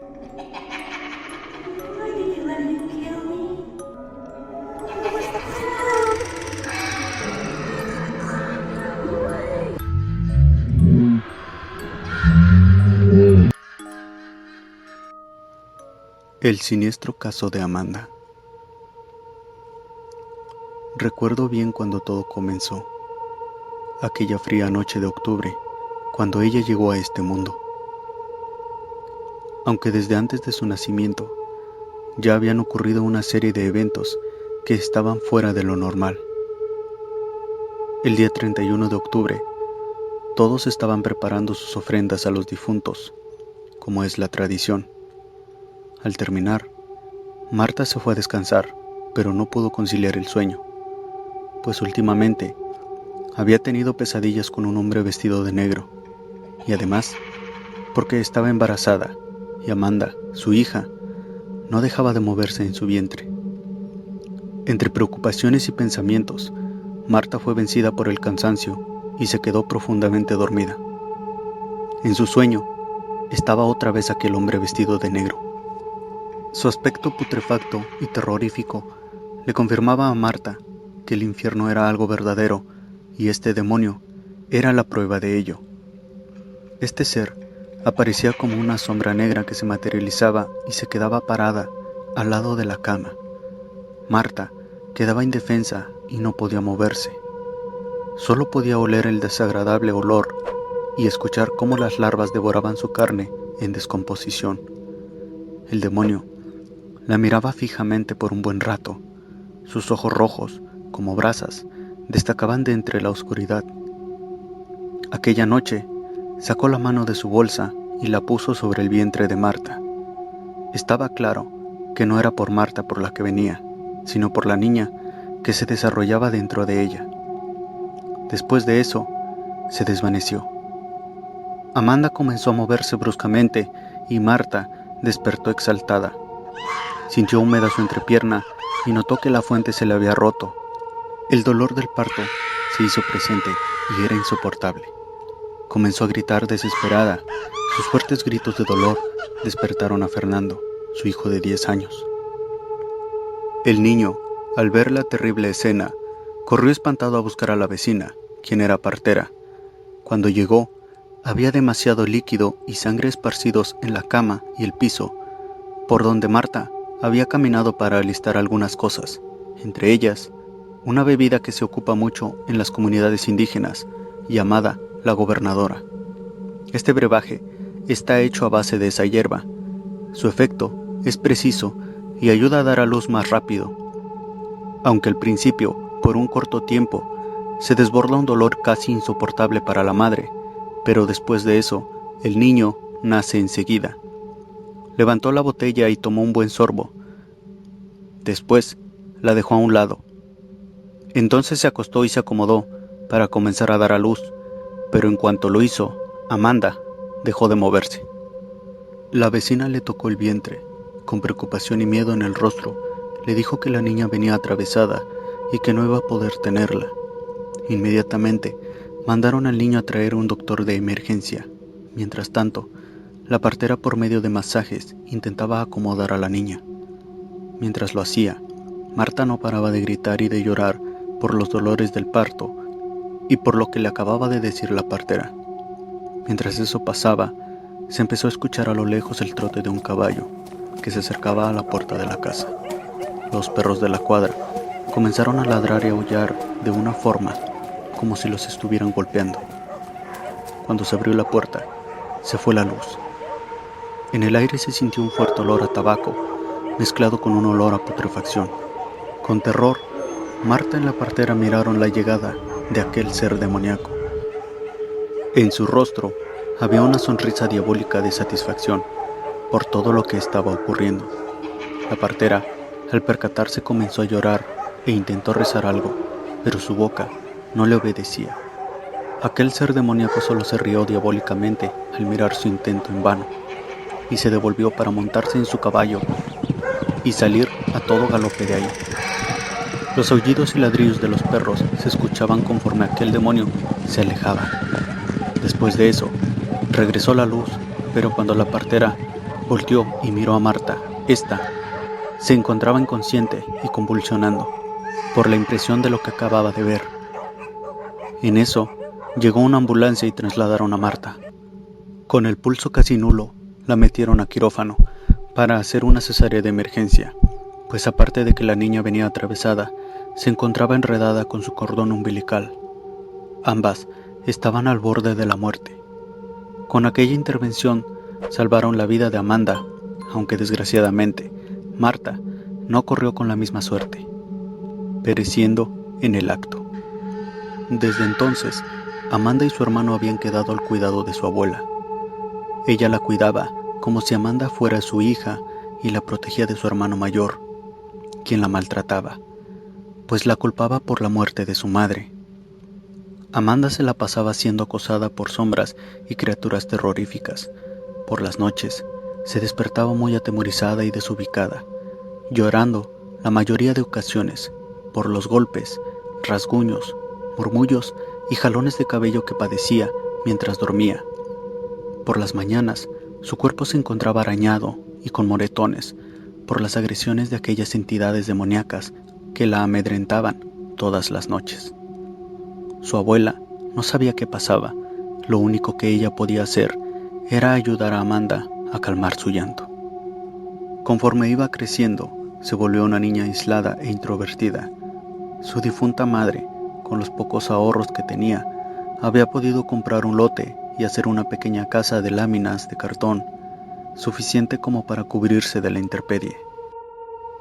Why did you let him kill me? What was the El siniestro caso de Amanda. Recuerdo bien cuando todo comenzó, aquella fría noche de octubre, cuando ella llegó a este mundo. Aunque desde antes de su nacimiento, ya habían ocurrido una serie de eventos que estaban fuera de lo normal. El día 31 de octubre, todos estaban preparando sus ofrendas a los difuntos, como es la tradición. Al terminar, Marta se fue a descansar, pero no pudo conciliar el sueño, pues últimamente había tenido pesadillas con un hombre vestido de negro, y además, porque estaba embarazada, y Amanda, su hija, no dejaba de moverse en su vientre. Entre preocupaciones y pensamientos, Marta fue vencida por el cansancio y se quedó profundamente dormida. En su sueño, estaba otra vez aquel hombre vestido de negro. Su aspecto putrefacto y terrorífico le confirmaba a Marta que el infierno era algo verdadero y este demonio era la prueba de ello. Este ser aparecía como una sombra negra que se materializaba y se quedaba parada al lado de la cama. Marta quedaba indefensa y no podía moverse. Solo podía oler el desagradable olor y escuchar cómo las larvas devoraban su carne en descomposición. El demonio la miraba fijamente por un buen rato. Sus ojos rojos, como brasas, destacaban de entre la oscuridad. Aquella noche, sacó la mano de su bolsa y la puso sobre el vientre de Marta. Estaba claro que no era por Marta por la que venía, sino por la niña que se desarrollaba dentro de ella. Después de eso, se desvaneció. Amanda comenzó a moverse bruscamente y Marta despertó exaltada. Sintió húmeda su entrepierna y notó que la fuente se le había roto. El dolor del parto se hizo presente y era insoportable. Comenzó a gritar desesperada. Sus fuertes gritos de dolor despertaron a Fernando, su hijo de 10 años. El niño, al ver la terrible escena, corrió espantado a buscar a la vecina, quien era partera. Cuando llegó, había demasiado líquido y sangre esparcidos en la cama y el piso, por donde Marta había caminado para alistar algunas cosas, entre ellas, una bebida que se ocupa mucho en las comunidades indígenas, llamada la gobernadora. Este brebaje está hecho a base de esa hierba. Su efecto es preciso y ayuda a dar a luz más rápido. Aunque al principio, por un corto tiempo, se desborda un dolor casi insoportable para la madre, pero después de eso, el niño nace enseguida. Levantó la botella y tomó un buen sorbo. Después, la dejó a un lado. Entonces se acostó y se acomodó para comenzar a dar a luz, pero en cuanto lo hizo, Amanda dejó de moverse. La vecina le tocó el vientre, con preocupación y miedo en el rostro, le dijo que la niña venía atravesada y que no iba a poder tenerla. Inmediatamente, mandaron al niño a traer un doctor de emergencia. Mientras tanto, la partera por medio de masajes intentaba acomodar a la niña. Mientras lo hacía, Marta no paraba de gritar y de llorar por los dolores del parto y por lo que le acababa de decir la partera. Mientras eso pasaba, se empezó a escuchar a lo lejos el trote de un caballo que se acercaba a la puerta de la casa. Los perros de la cuadra comenzaron a ladrar y a aullar de una forma como si los estuvieran golpeando. Cuando se abrió la puerta, se fue la luz. En el aire se sintió un fuerte olor a tabaco, mezclado con un olor a putrefacción. Con terror, Marta y la partera miraron la llegada de aquel ser demoníaco. En su rostro había una sonrisa diabólica de satisfacción por todo lo que estaba ocurriendo. La partera, al percatarse, comenzó a llorar e intentó rezar algo, pero su boca no le obedecía. Aquel ser demoníaco solo se rió diabólicamente al mirar su intento en vano, y se devolvió para montarse en su caballo y salir a todo galope de ahí. Los aullidos y ladrillos de los perros se escuchaban conforme aquel demonio se alejaba. Después de eso, regresó la luz, pero cuando la partera Volteó y miró a Marta. Esta se encontraba inconsciente y convulsionando por la impresión de lo que acababa de ver. En eso, llegó una ambulancia y trasladaron a Marta. Con el pulso casi nulo, la metieron a quirófano para hacer una cesárea de emergencia, pues aparte de que la niña venía atravesada, se encontraba enredada con su cordón umbilical. Ambas estaban al borde de la muerte. Con aquella intervención salvaron la vida de Amanda, aunque desgraciadamente Marta no corrió con la misma suerte, pereciendo en el acto. Desde entonces, Amanda y su hermano habían quedado al cuidado de su abuela. Ella la cuidaba como si Amanda fuera su hija y la protegía de su hermano mayor, quien la maltrataba, pues la culpaba por la muerte de su madre. Amanda se la pasaba siendo acosada por sombras y criaturas terroríficas. Por las noches, se despertaba muy atemorizada y desubicada, llorando la mayoría de ocasiones por los golpes, rasguños, murmullos y jalones de cabello que padecía mientras dormía. Por las mañanas, su cuerpo se encontraba arañado y con moretones por las agresiones de aquellas entidades demoníacas que la amedrentaban todas las noches. Su abuela no sabía qué pasaba. Lo único que ella podía hacer era ayudar a Amanda a calmar su llanto. Conforme iba creciendo, se volvió una niña aislada e introvertida. Su difunta madre, con los pocos ahorros que tenía, había podido comprar un lote y hacer una pequeña casa de láminas de cartón, suficiente como para cubrirse de la intemperie.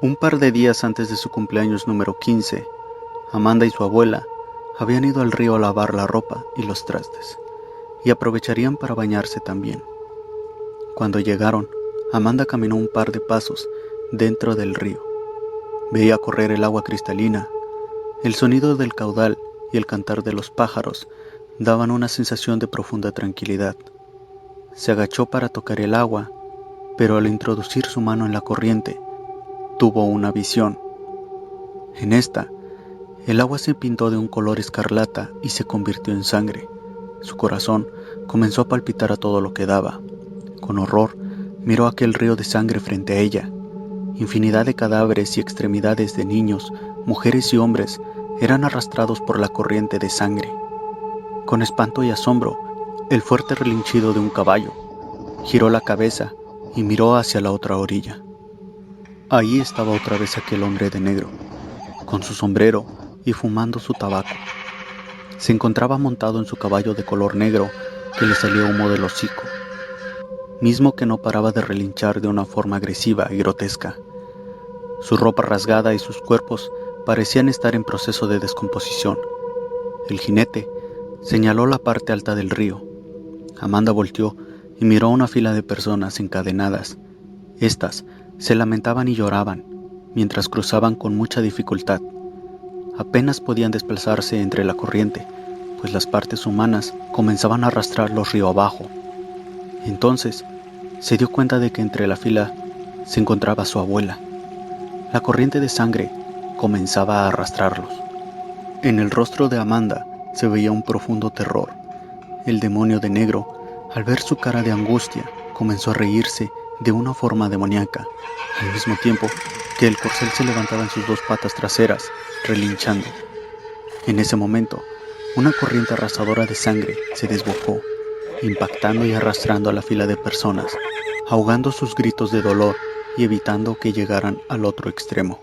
Un par de días antes de su cumpleaños número 15, Amanda y su abuela habían ido al río a lavar la ropa y los trastes, y aprovecharían para bañarse también. Cuando llegaron, Amanda caminó un par de pasos dentro del río. Veía correr el agua cristalina. El sonido del caudal y el cantar de los pájaros daban una sensación de profunda tranquilidad. Se agachó para tocar el agua, pero al introducir su mano en la corriente, tuvo una visión. En esta, el agua se pintó de un color escarlata y se convirtió en sangre. Su corazón comenzó a palpitar a todo lo que daba. Con horror, miró aquel río de sangre frente a ella. Infinidad de cadáveres y extremidades de niños, mujeres y hombres eran arrastrados por la corriente de sangre. Con espanto y asombro, el fuerte relinchido de un caballo. Giró la cabeza y miró hacia la otra orilla. Ahí estaba otra vez aquel hombre de negro, con su sombrero y fumando su tabaco. Se encontraba montado en su caballo de color negro que le salía humo del hocico, mismo que no paraba de relinchar de una forma agresiva y grotesca. Su ropa rasgada y sus cuerpos parecían estar en proceso de descomposición. El jinete señaló la parte alta del río. Amanda volteó y miró a una fila de personas encadenadas. Estas se lamentaban y lloraban, mientras cruzaban con mucha dificultad. Apenas podían desplazarse entre la corriente, pues las partes humanas comenzaban a arrastrarlos río abajo. Entonces, se dio cuenta de que entre la fila se encontraba su abuela. La corriente de sangre comenzaba a arrastrarlos. En el rostro de Amanda se veía un profundo terror. El demonio de negro, al ver su cara de angustia, comenzó a reírse de una forma demoníaca, al mismo tiempo que el corcel se levantaba en sus dos patas traseras, relinchando. En ese momento, una corriente arrasadora de sangre se desbocó, impactando y arrastrando a la fila de personas, ahogando sus gritos de dolor y evitando que llegaran al otro extremo.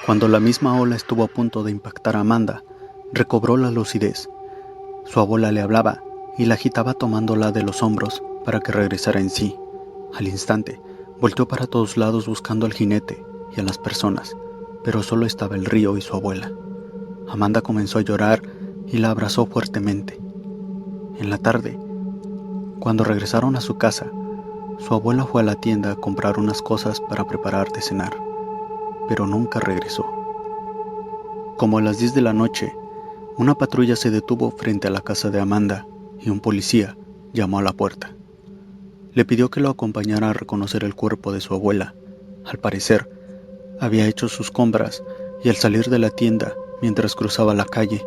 Cuando la misma ola estuvo a punto de impactar a Amanda, recobró la lucidez. Su abuela le hablaba y la agitaba tomándola de los hombros para que regresara en sí. Al instante, volteó para todos lados buscando al jinete y a las personas, pero solo estaba el río y su abuela. Amanda comenzó a llorar y la abrazó fuertemente. En la tarde, cuando regresaron a su casa, su abuela fue a la tienda a comprar unas cosas para preparar de cenar, pero nunca regresó. Como a las 10 de la noche, una patrulla se detuvo frente a la casa de Amanda y un policía llamó a la puerta. Le pidió que lo acompañara a reconocer el cuerpo de su abuela. Al parecer, había hecho sus compras y al salir de la tienda, mientras cruzaba la calle,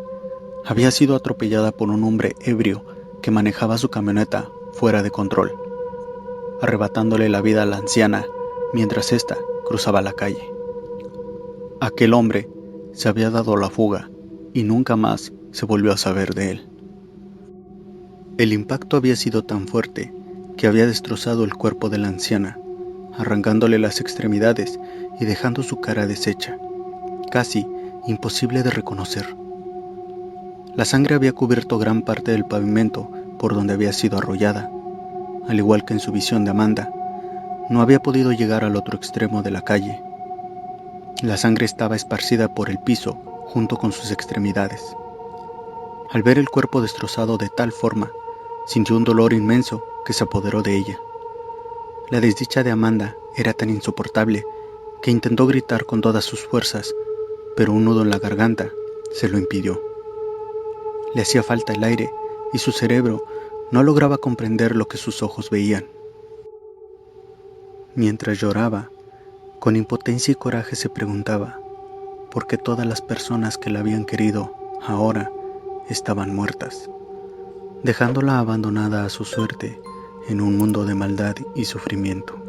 había sido atropellada por un hombre ebrio que manejaba su camioneta fuera de control. arrebatándole la vida a la anciana mientras ésta cruzaba la calle. Aquel hombre se había dado la fuga y nunca más se volvió a saber de él. El impacto había sido tan fuerte que había destrozado el cuerpo de la anciana, arrancándole las extremidades y dejando su cara deshecha, casi imposible de reconocer. La sangre había cubierto gran parte del pavimento por donde había sido arrollada. Al igual que en su visión de Amanda, no había podido llegar al otro extremo de la calle. La sangre estaba esparcida por el piso junto con sus extremidades. Al ver el cuerpo destrozado de tal forma, sintió un dolor inmenso que se apoderó de ella. La desdicha de Amanda era tan insoportable que intentó gritar con todas sus fuerzas, pero un nudo en la garganta se lo impidió. Le hacía falta el aire y su cerebro no lograba comprender lo que sus ojos veían. Mientras lloraba, con impotencia y coraje se preguntaba por qué todas las personas que la habían querido ahora estaban muertas, dejándola abandonada a su suerte en un mundo de maldad y sufrimiento.